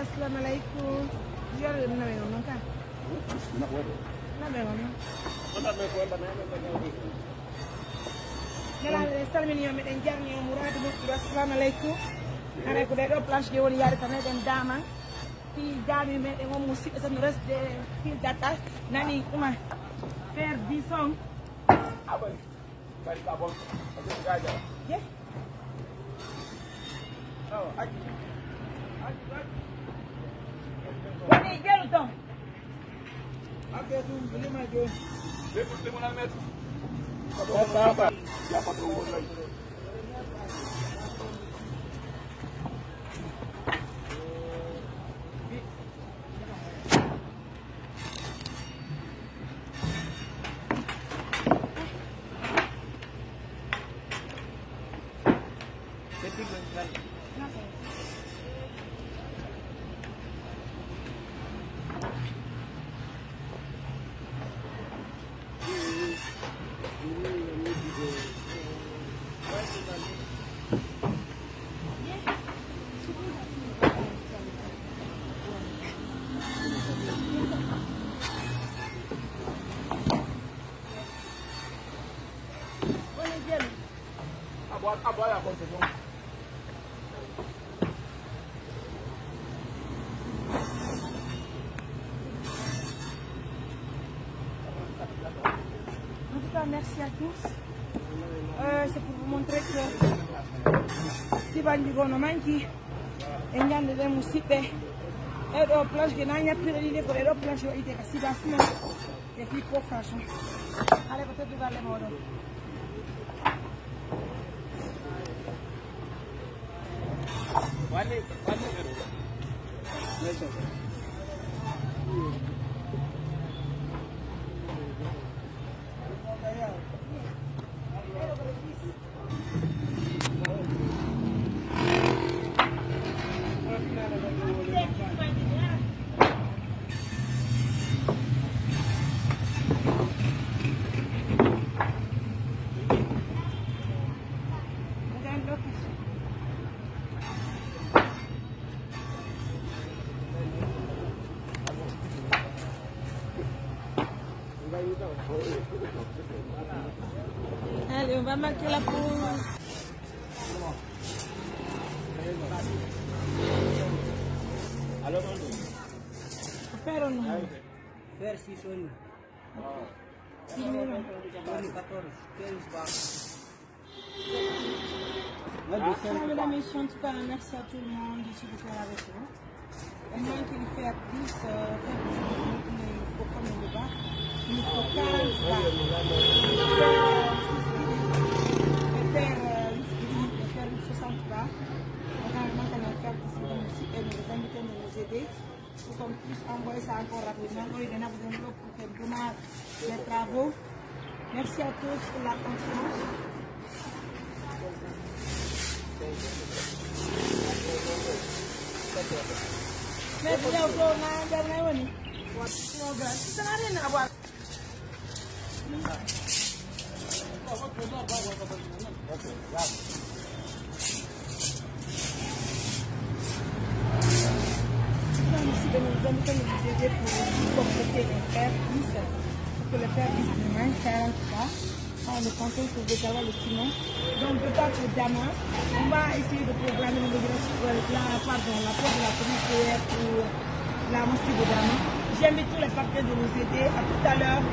Assalamualaikum. Jual na meron ka. Na meron. Nala salmini yo meden jarni o Mourad Bouti. Assalamualaikum. Ana ko de do planche de woni yari tan den dama. Fi dami meden o musibe tan resde fil data nani kuma faire 10 song. Abon. Bari ka bon. Gaja. Ye. Oh, aji. Wani gelu ton. Ake tu beli maju. Depois temos na meta. Apa? Ya patrão lagi. Agora aconteceu. En tout cas, merci à tous. C'est pour vous montrer que si vous avez un manque, et vous avez un musique, et vous avez un planche qui n'a pas de pour les planches qui ont été cassées dans ce moment. Et puis, pour franchement. Allez, peut-être vous allez mourir. Vale. Allez, on va marquer la pause. Alors, pero no. Versi Sony. La mission, en tout cas, merci à tout le monde ici de faire avec vous. Et moi qui lui fais 10, il faut comme le bas. Il faut 40 bas. Faire 60 bas. Normalement, on va faire ici aussi et nous invitons de nous aider pour qu'on puisse envoyer ça encore rapidement. Il y en a besoin de l'eau pour faire démarrer les travaux. Merci à tous pour la confiance. Mais vous avez un dernier. Ça n'a rien à voir. Ici, nous allons nous aider pour compléter les fer 10. Pour que le fer 10 ne mange 40 pas. On le contient sur le savoir le ciment. Donc, de part de Dama, on va essayer de programmer la porte de la communauté pour la mosquée de Dama. J'invite tous les partenaires de nous aider. À tout à l'heure.